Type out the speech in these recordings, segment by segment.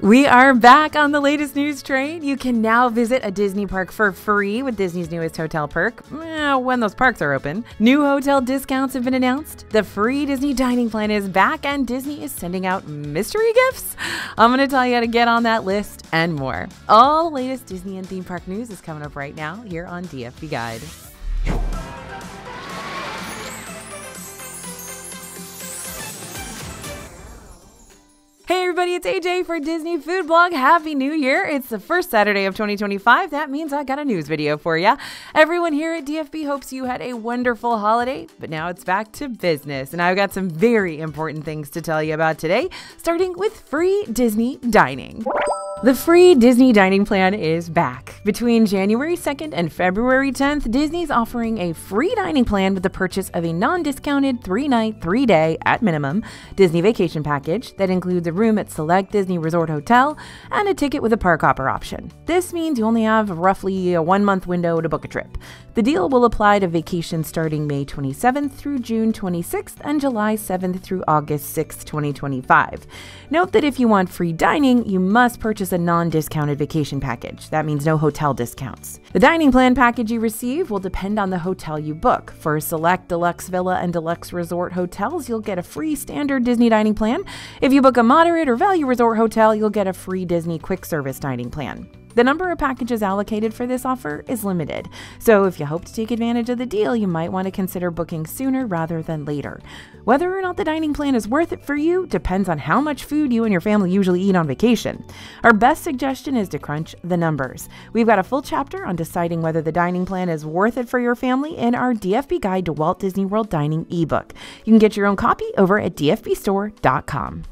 We are back on the latest news train. You can now visit a Disney park for free with Disney's newest Hotel Perk, when those parks are open. New hotel discounts have been announced. The free Disney dining plan is back, and Disney is sending out mystery gifts. I'm going to tell you how to get on that list and more. All the latest Disney and theme park news is coming up right now here on DFB Guide. Hey everybody, it's AJ for Disney Food Blog. Happy New Year. It's the first Saturday of 2025. That means I got a news video for you. Everyone here at DFB hopes you had a wonderful holiday, but now it's back to business. And I've got some very important things to tell you about today, starting with free Disney dining. The free Disney dining plan is back. Between January 2nd and February 10th, Disney's offering a free dining plan with the purchase of a non-discounted 3-night, 3-day, at minimum, Disney vacation package that includes a room at select Disney Resort Hotel and a ticket with a park hopper option. This means you only have roughly a 1-month window to book a trip. The deal will apply to vacations starting May 27th through June 26th and July 7th through August 6th, 2025. Note that if you want free dining, you must purchase a non-discounted vacation package. That means no hotel discounts. The dining plan package you receive will depend on the hotel you book. For select deluxe villa and deluxe resort hotels, you'll get a free standard Disney dining plan. If you book a moderate or value resort hotel, you'll get a free Disney quick service dining plan. The number of packages allocated for this offer is limited, so if you hope to take advantage of the deal, you might want to consider booking sooner rather than later. Whether or not the dining plan is worth it for you depends on how much food you and your family usually eat on vacation. Our best suggestion is to crunch the numbers. We've got a full chapter on deciding whether the dining plan is worth it for your family in our DFB Guide to Walt Disney World Dining ebook. You can get your own copy over at dfbstore.com.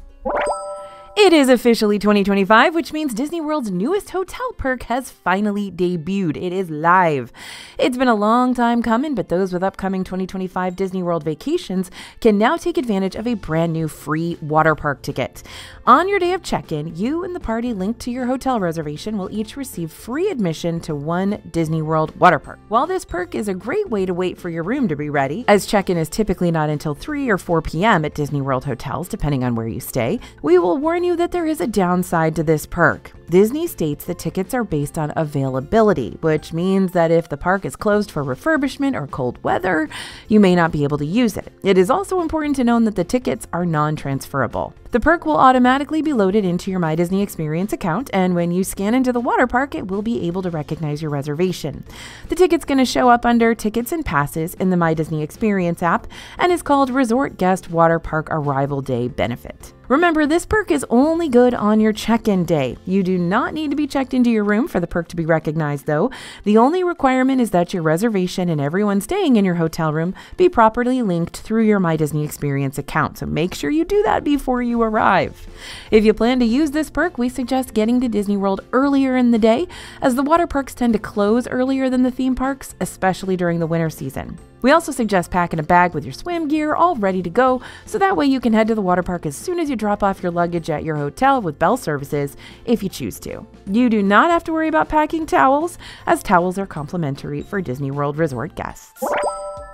It is officially 2025, which means Disney World's newest hotel perk has finally debuted. It is live. It's been a long time coming, but those with upcoming 2025 Disney World vacations can now take advantage of a brand new free water park ticket. On your day of check-in, you and the party linked to your hotel reservation will each receive free admission to one Disney World water park. While this perk is a great way to wait for your room to be ready, as check-in is typically not until 3 or 4 p.m. at Disney World hotels, depending on where you stay, we will warn you that there is a downside to this perk. Disney states that tickets are based on availability, which means that if the park is closed for refurbishment or cold weather, you may not be able to use it. It is also important to know that the tickets are non-transferable. The perk will automatically be loaded into your My Disney Experience account, and when you scan into the water park, it will be able to recognize your reservation. The ticket's going to show up under Tickets and Passes in the My Disney Experience app and is called Resort Guest Water Park Arrival Day Benefit. Remember, this perk is only good on your check-in day. You do not need to be checked into your room for the perk to be recognized, though. The only requirement is that your reservation and everyone staying in your hotel room be properly linked through your My Disney Experience account, so make sure you do that before you arrive. If you plan to use this perk, we suggest getting to Disney World earlier in the day, as the water parks tend to close earlier than the theme parks, especially during the winter season. We also suggest packing a bag with your swim gear all ready to go, so that way you can head to the water park as soon as you drop off your luggage at your hotel with bell services if you choose to. You do not have to worry about packing towels, as towels are complimentary for Disney World Resort guests.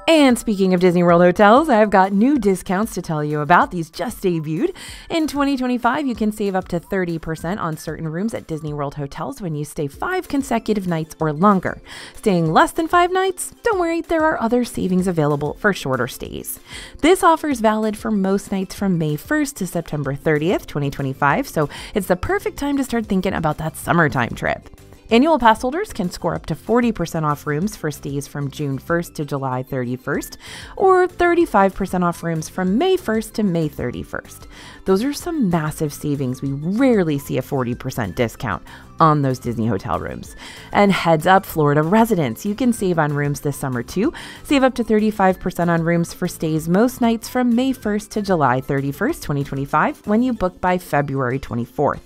And speaking of Disney World hotels, I've got new discounts to tell you about. These just debuted. In 2025, you can save up to 30% on certain rooms at Disney World hotels when you stay 5 consecutive nights or longer. Staying less than 5 nights? Don't worry, there are other savings available for shorter stays. This offer is valid for most nights from May 1st to September 30th, 2025, so it's the perfect time to start thinking about that summertime trip. Annual pass holders can score up to 40% off rooms for stays from June 1st to July 31st, or 35% off rooms from May 1st to May 31st. Those are some massive savings. We rarely see a 40% discount on those Disney hotel rooms. And heads up, Florida residents, you can save on rooms this summer too. Save up to 35% on rooms for stays most nights from May 1st to July 31st, 2025 when you book by February 24th.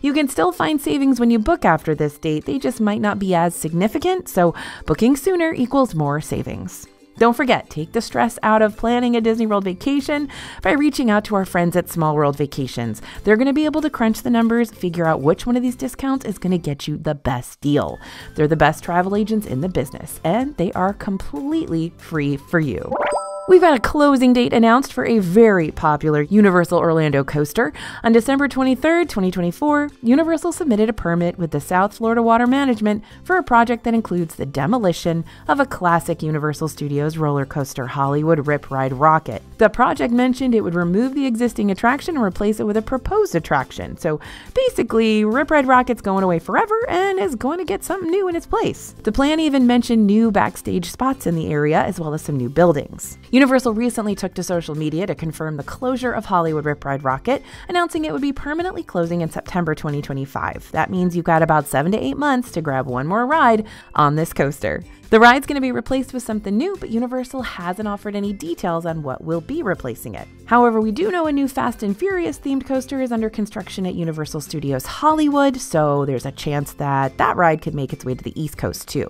You can still find savings when you book after this date, they just might not be as significant, so booking sooner equals more savings. Don't forget, take the stress out of planning a Disney World vacation by reaching out to our friends at Small World Vacations. They're going to be able to crunch the numbers, figure out which one of these discounts is going to get you the best deal. They're the best travel agents in the business, and they are completely free for you. We've had a closing date announced for a very popular Universal Orlando coaster. On December 23rd, 2024, Universal submitted a permit with the South Florida Water Management for a project that includes the demolition of a classic Universal Studios roller coaster, Hollywood Rip Ride Rocket. The project mentioned it would remove the existing attraction and replace it with a proposed attraction. So basically, Rip Ride Rocket's going away forever and is going to get something new in its place. The plan even mentioned new backstage spots in the area, as well as some new buildings. Universal recently took to social media to confirm the closure of Hollywood Rip Ride Rocket, announcing it would be permanently closing in September 2025. That means you've got about 7 to 8 months to grab one more ride on this coaster. The ride's going to be replaced with something new, but Universal hasn't offered any details on what will be replacing it. However, we do know a new Fast and Furious themed coaster is under construction at Universal Studios Hollywood, so there's a chance that that ride could make its way to the East Coast too.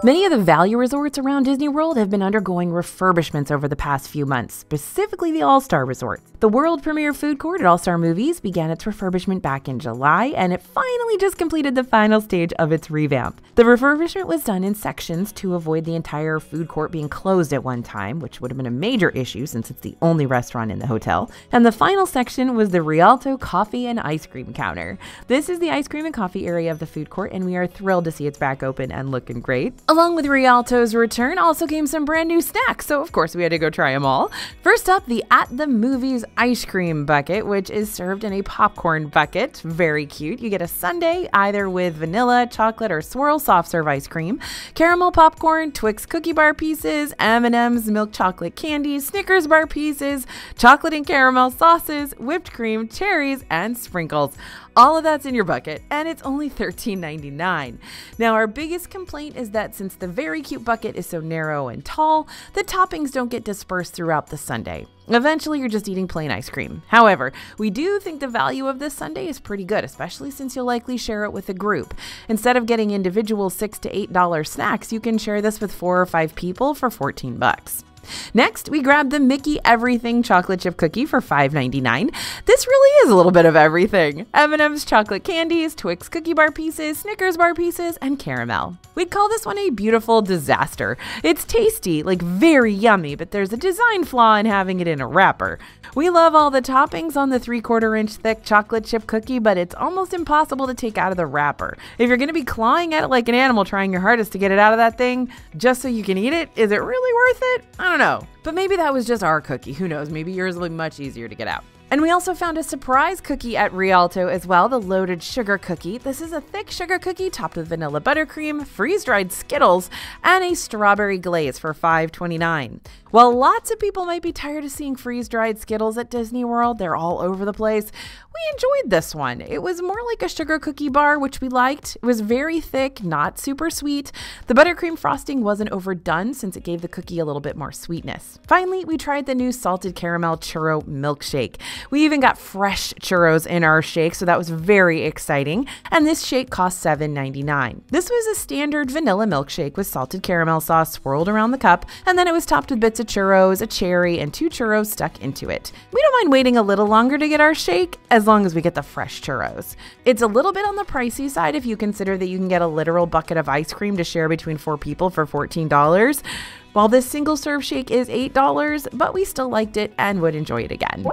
Many of the value resorts around Disney World have been undergoing refurbishments over the past few months, specifically the AllStar Resort. The world premiere food court at AllStar Movies began its refurbishment back in July, and it finally just completed the final stage of its revamp. The refurbishment was done in sections to avoid the entire food court being closed at one time, which would have been a major issue since it's the only restaurant in the hotel. And the final section was the Rialto coffee and ice cream counter. This is the ice cream and coffee area of the food court, and we are thrilled to see it's back open and looking great. Along with Rialto's return also came some brand new snacks, so of course we had to go try them all. First up, the At the Movies ice cream bucket, which is served in a popcorn bucket. Very cute. You get a sundae either with vanilla, chocolate, or swirl soft serve ice cream, caramel popcorn, Twix cookie bar pieces, M&M's milk chocolate candies, Snickers bar pieces, chocolate and caramel sauces, whipped cream, cherries, and sprinkles. All of that's in your bucket, and it's only $13.99. Now, our biggest complaint is that since the very cute bucket is so narrow and tall, the toppings don't get dispersed throughout the sundae. Eventually, you're just eating plain ice cream. However, we do think the value of this sundae is pretty good, especially since you'll likely share it with a group. Instead of getting individual $6 to $8 snacks, you can share this with 4 or 5 people for $14. Next, we grabbed the Mickey Everything chocolate chip cookie for $5.99. This really is a little bit of everything. M&M's chocolate candies, Twix cookie bar pieces, Snickers bar pieces, and caramel. We'd call this one a beautiful disaster. It's tasty, like very yummy, but there's a design flaw in having it in a wrapper. We love all the toppings on the 3/4 inch thick chocolate chip cookie, but it's almost impossible to take out of the wrapper. If you're going to be clawing at it like an animal trying your hardest to get it out of that thing just so you can eat it, is it really worth it? I don't know. But maybe that was just our cookie. Who knows? Maybe yours will be much easier to get out. And we also found a surprise cookie at Rialto as well, the loaded sugar cookie. This is a thick sugar cookie topped with vanilla buttercream, freeze-dried Skittles, and a strawberry glaze for $5.29. While lots of people might be tired of seeing freeze-dried Skittles at Disney World, they're all over the place, we enjoyed this one. It was more like a sugar cookie bar, which we liked. It was very thick, not super sweet. The buttercream frosting wasn't overdone since it gave the cookie a little bit more sweetness. Finally, we tried the new salted caramel churro milkshake. We even got fresh churros in our shake, so that was very exciting. And this shake cost $7.99. This was a standard vanilla milkshake with salted caramel sauce swirled around the cup, and then it was topped with bits of churros, a cherry, and 2 churros stuck into it. We don't mind waiting a little longer to get our shake, as long as we get the fresh churros. It's a little bit on the pricey side if you consider that you can get a literal bucket of ice cream to share between 4 people for $14. While this single-serve shake is $8, but we still liked it and would enjoy it again.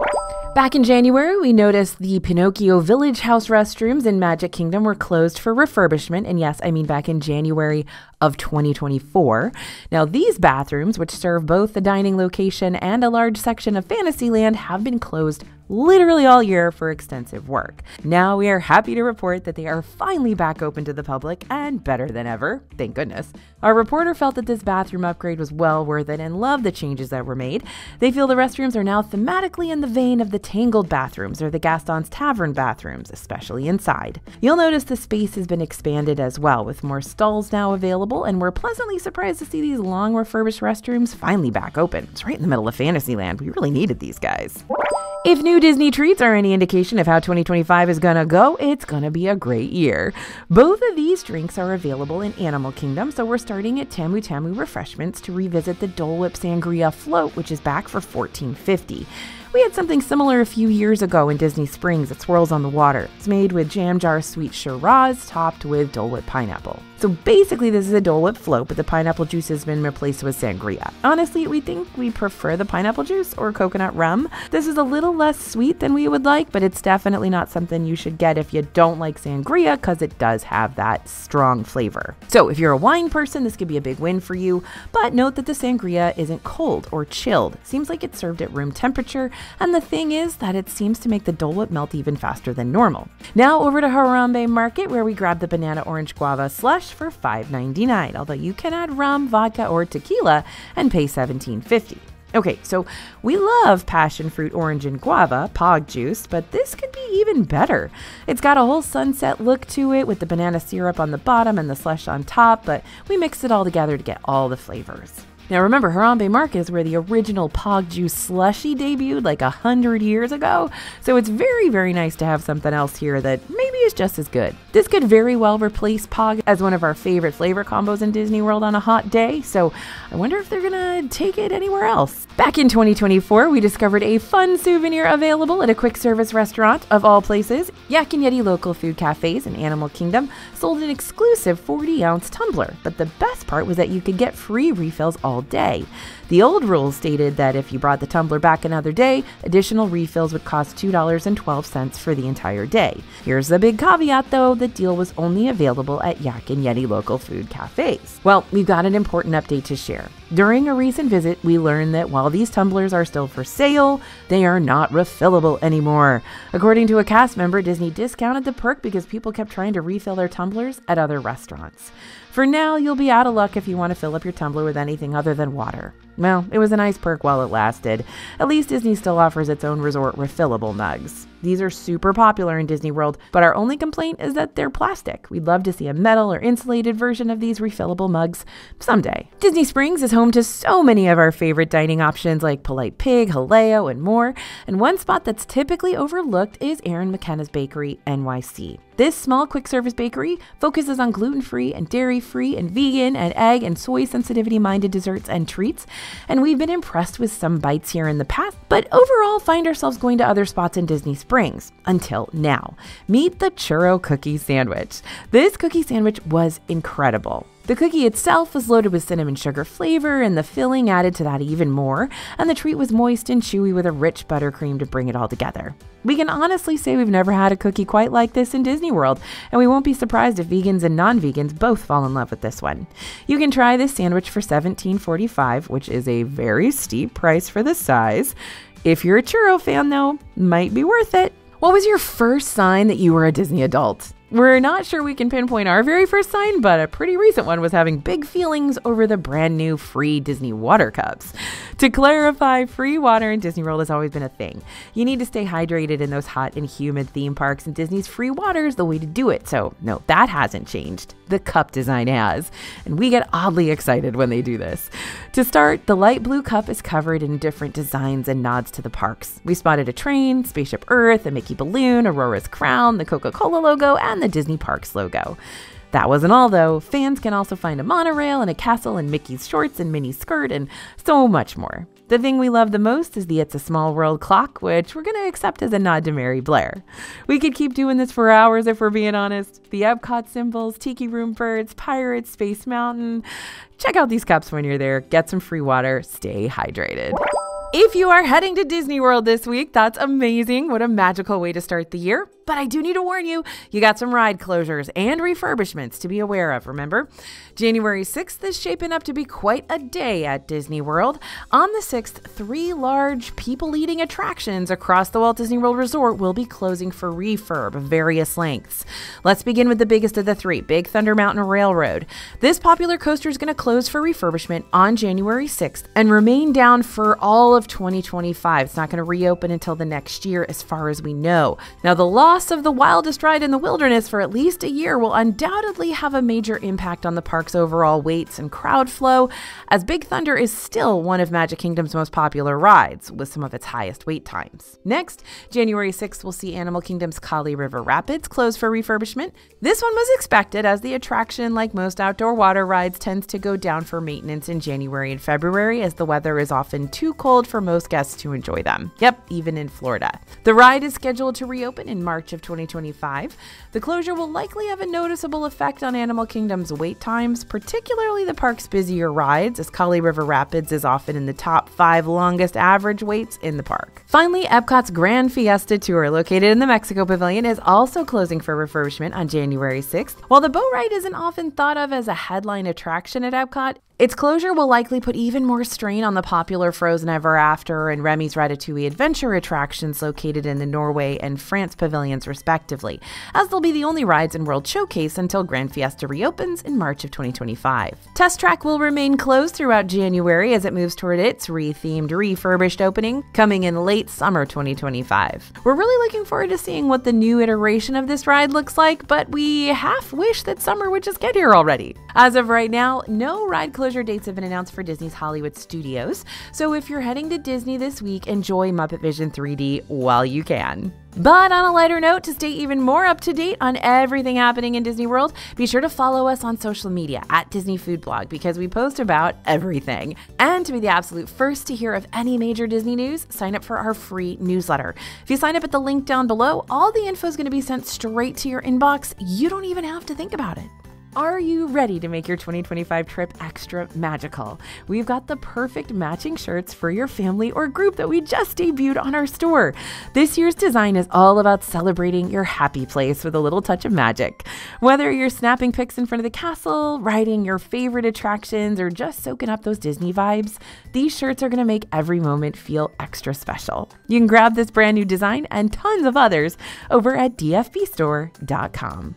Back in January, we noticed the Pinocchio Village House restrooms in Magic Kingdom were closed for refurbishment, and yes, I mean back in January of 2024. Now, these bathrooms, which serve both the dining location and a large section of Fantasyland, have been closed literally all year for extensive work. Now we are happy to report that they are finally back open to the public and better than ever, thank goodness. Our reporter felt that this bathroom upgrade was well worth it and loved the changes that were made. They feel the restrooms are now thematically in the vein of the Tangled bathrooms or the Gaston's Tavern bathrooms, especially inside. You'll notice the space has been expanded as well, with more stalls now available, and we're pleasantly surprised to see these long refurbished restrooms finally back open. It's right in the middle of Fantasyland. We really needed these guys. If new Disney treats are any indication of how 2025 is gonna go, it's gonna be a great year. Both of these drinks are available in Animal Kingdom, so we're starting at Tamu Tamu Refreshments to revisit the Dole Whip Sangria Float, which is back for $14.50. We had something similar a few years ago in Disney Springs that swirls on the water. It's made with Jam Jar Sweet Shiraz topped with Dole Whip pineapple. So basically this is a Dole Whip float, but the pineapple juice has been replaced with sangria. Honestly, we think we prefer the pineapple juice or coconut rum. This is a little less sweet than we would like, but it's definitely not something you should get if you don't like sangria because it does have that strong flavor. So if you're a wine person, this could be a big win for you, but note that the sangria isn't cold or chilled. Seems like it's served at room temperature, and the thing is that it seems to make the Dole Whip melt even faster than normal. Now over to Harambe Market, where we grab the banana orange guava slush for $5.99, although you can add rum, vodka, or tequila and pay $17.50. Okay, so we love passion fruit orange and guava, POG juice, but this could be even better. It's got a whole sunset look to it with the banana syrup on the bottom and the slush on top, but we mixed it all together to get all the flavors. Now remember, Harambe Market is where the original POG juice slushy debuted like 100 years ago, so it's very, very nice to have something else here that maybe is just as good. This could very well replace POG as one of our favorite flavor combos in Disney World on a hot day, so I wonder if they're gonna take it anywhere else. Back in 2024, we discovered a fun souvenir available at a quick service restaurant of all places. Yak and Yeti Local Food Cafes in Animal Kingdom sold an exclusive 40-ounce tumbler, but the best part was that you could get free refills all day. The old rules stated that if you brought the tumbler back another day, additional refills would cost $2.12 for the entire day. Here's the big caveat though, the deal was only available at Yak and Yeti Local Food Cafes. Well, we've got an important update to share. During a recent visit, we learned that while these tumblers are still for sale, they are not refillable anymore. According to a cast member, Disney discounted the perk because people kept trying to refill their tumblers at other restaurants. For now, you'll be out of luck if you want to fill up your tumbler with anything other than water. Well, it was a nice perk while it lasted. At least Disney still offers its own resort refillable mugs. These are super popular in Disney World, but our only complaint is that they're plastic. We'd love to see a metal or insulated version of these refillable mugs someday. Disney Springs is home to so many of our favorite dining options like Polite Pig, Haleo, and more. And one spot that's typically overlooked is Aaron McKenna's Bakery, NYC. This small quick service bakery focuses on gluten-free and dairy-free and vegan and egg and soy sensitivity-minded desserts and treats. And we've been impressed with some bites here in the past, but overall find ourselves going to other spots in Disney Springs. Until now. Meet the churro cookie sandwich. This cookie sandwich was incredible. The cookie itself was loaded with cinnamon sugar flavor, and the filling added to that even more, and the treat was moist and chewy with a rich buttercream to bring it all together. We can honestly say we've never had a cookie quite like this in Disney World, and we won't be surprised if vegans and non-vegans both fall in love with this one. You can try this sandwich for $17.45, which is a very steep price for the size. If you're a churro fan though, might be worth it. What was your first sign that you were a Disney adult? We're not sure we can pinpoint our very first sign, but a pretty recent one was having big feelings over the brand new free Disney water cups. To clarify, free water in Disney World has always been a thing. You need to stay hydrated in those hot and humid theme parks, and Disney's free water is the way to do it. So no, that hasn't changed. The cup design has, and we get oddly excited when they do this. To start, the light blue cup is covered in different designs and nods to the parks. We spotted a train, Spaceship Earth, a Mickey balloon, Aurora's crown, the Coca-Cola logo, and the Disney Parks logo. That wasn't all though. Fans can also find a monorail and a castle and Mickey's shorts and Minnie's skirt and so much more. The thing we love the most is the It's a Small World clock, which we're going to accept as a nod to Mary Blair. We could keep doing this for hours if we're being honest. The Epcot symbols, Tiki Room birds, Pirates, Space Mountain. Check out these cups when you're there. Get some free water. Stay hydrated. If you are heading to Disney World this week, that's amazing. What a magical way to start the year. But I do need to warn you, you got some ride closures and refurbishments to be aware of, remember? January 6th is shaping up to be quite a day at Disney World. On the 6th, 3 large people-eating attractions across the Walt Disney World Resort will be closing for refurb of various lengths. Let's begin with the biggest of the 3, Big Thunder Mountain Railroad. This popular coaster is going to close for refurbishment on January 6th and remain down for all of 2025. It's not going to reopen until the next year as far as we know. Now, the loss of the wildest ride in the wilderness for at least a year will undoubtedly have a major impact on the park's overall waits and crowd flow, as Big Thunder is still one of Magic Kingdom's most popular rides, with some of its highest wait times. Next, January 6th will see Animal Kingdom's Kali River Rapids close for refurbishment. This one was expected, as the attraction, like most outdoor water rides, tends to go down for maintenance in January and February, as the weather is often too cold for most guests to enjoy them. Yep, even in Florida. The ride is scheduled to reopen in March March of 2025. The closure will likely have a noticeable effect on Animal Kingdom's wait times, particularly the park's busier rides, as Kali River Rapids is often in the top 5 longest average waits in the park. Finally, Epcot's Grand Fiesta Tour, located in the Mexico Pavilion, is also closing for refurbishment on January 6th. While the boat ride isn't often thought of as a headline attraction at Epcot, its closure will likely put even more strain on the popular Frozen Ever After and Remy's Ratatouille Adventure attractions located in the Norway and France pavilions respectively, as they'll be the only rides in World Showcase until Grand Fiesta reopens in March of 2025. Test Track will remain closed throughout January as it moves toward its rethemed, refurbished opening, coming in late summer 2025. We're really looking forward to seeing what the new iteration of this ride looks like, but we half wish that summer would just get here already. As of right now, no ride closure dates have been announced for Disney's Hollywood Studios, so if you're heading to Disney this week, enjoy Muppet Vision 3D while you can. But on a lighter note, to stay even more up to date on everything happening in Disney World, be sure to follow us on social media at Disney Food Blog because we post about everything. And to be the absolute first to hear of any major Disney news, sign up for our free newsletter. If you sign up at the link down below, all the info is going to be sent straight to your inbox. You don't even have to think about it. Are you ready to make your 2025 trip extra magical? We've got the perfect matching shirts for your family or group that we just debuted on our store. This year's design is all about celebrating your happy place with a little touch of magic. Whether you're snapping pics in front of the castle, riding your favorite attractions, or just soaking up those Disney vibes, these shirts are going to make every moment feel extra special. You can grab this brand new design and tons of others over at dfbstore.com.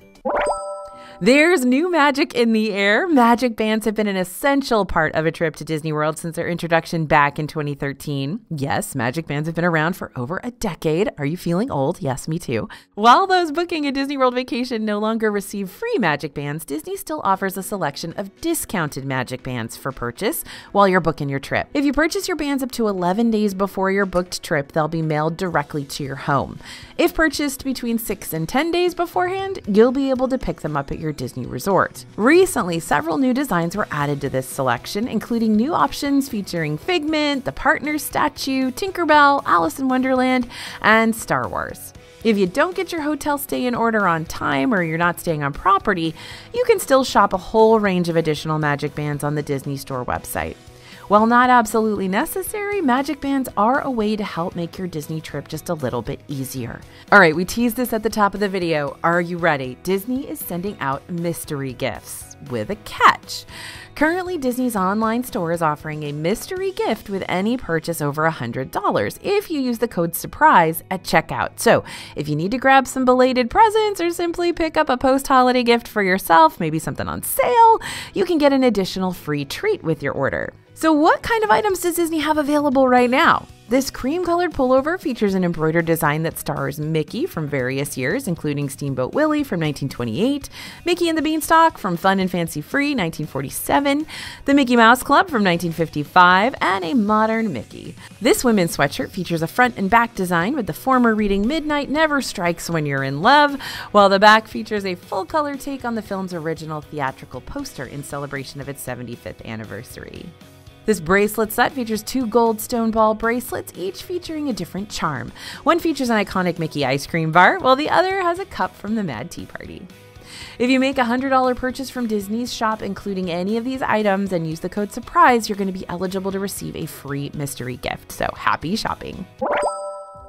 There's new magic in the air. Magic bands have been an essential part of a trip to Disney World since their introduction back in 2013. Yes, magic bands have been around for over a decade. Are you feeling old? Yes, me too. While those booking a Disney World vacation no longer receive free magic bands, Disney still offers a selection of discounted magic bands for purchase while you're booking your trip. If you purchase your bands up to 11 days before your booked trip, they'll be mailed directly to your home. If purchased between 6 and 10 days beforehand, you'll be able to pick them up at your Disney resort. Recently, several new designs were added to this selection, including new options featuring Figment, the Partners statue, Tinkerbell, Alice in Wonderland, and Star Wars. If you don't get your hotel stay in order on time or you're not staying on property, you can still shop a whole range of additional magic bands on the Disney Store website. While not absolutely necessary, magic bands are a way to help make your Disney trip just a little bit easier. All right, we teased this at the top of the video. Are you ready? Disney is sending out mystery gifts with a catch. Currently, Disney's online store is offering a mystery gift with any purchase over $100 if you use the code SURPRISE at checkout. So if you need to grab some belated presents or simply pick up a post-holiday gift for yourself, maybe something on sale, you can get an additional free treat with your order. So what kind of items does Disney have available right now? This cream-colored pullover features an embroidered design that stars Mickey from various years, including Steamboat Willie from 1928, Mickey and the Beanstalk from Fun and Fancy Free 1947, the Mickey Mouse Club from 1955, and a modern Mickey. This women's sweatshirt features a front and back design with the former reading Midnight Never Strikes When You're in Love, while the back features a full-color take on the film's original theatrical poster in celebration of its 75th anniversary. This bracelet set features 2 gold stone ball bracelets, each featuring a different charm. One features an iconic Mickey ice cream bar, while the other has a cup from the Mad Tea Party. If you make a $100 purchase from Disney's shop, including any of these items, and use the code SURPRISE, you're going to be eligible to receive a free mystery gift. So happy shopping.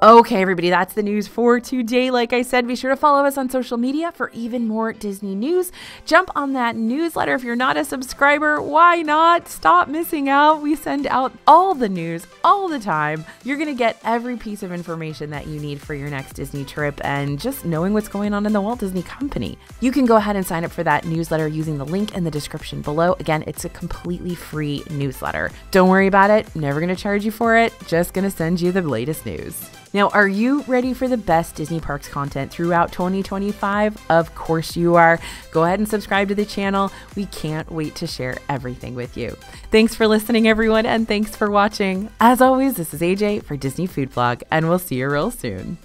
Okay, everybody, that's the news for today. Like I said, be sure to follow us on social media for even more Disney news. Jump on that newsletter. If you're not a subscriber, why not? Stop missing out. We send out all the news all the time. You're going to get every piece of information that you need for your next Disney trip and just knowing what's going on in the Walt Disney Company. You can go ahead and sign up for that newsletter using the link in the description below. Again, it's a completely free newsletter. Don't worry about it. Never going to charge you for it. Just going to send you the latest news. Now, are you ready for the best Disney Parks content throughout 2025? Of course you are. Go ahead and subscribe to the channel. We can't wait to share everything with you. Thanks for listening, everyone, and thanks for watching. As always, this is AJ for Disney Food Blog, and we'll see you real soon.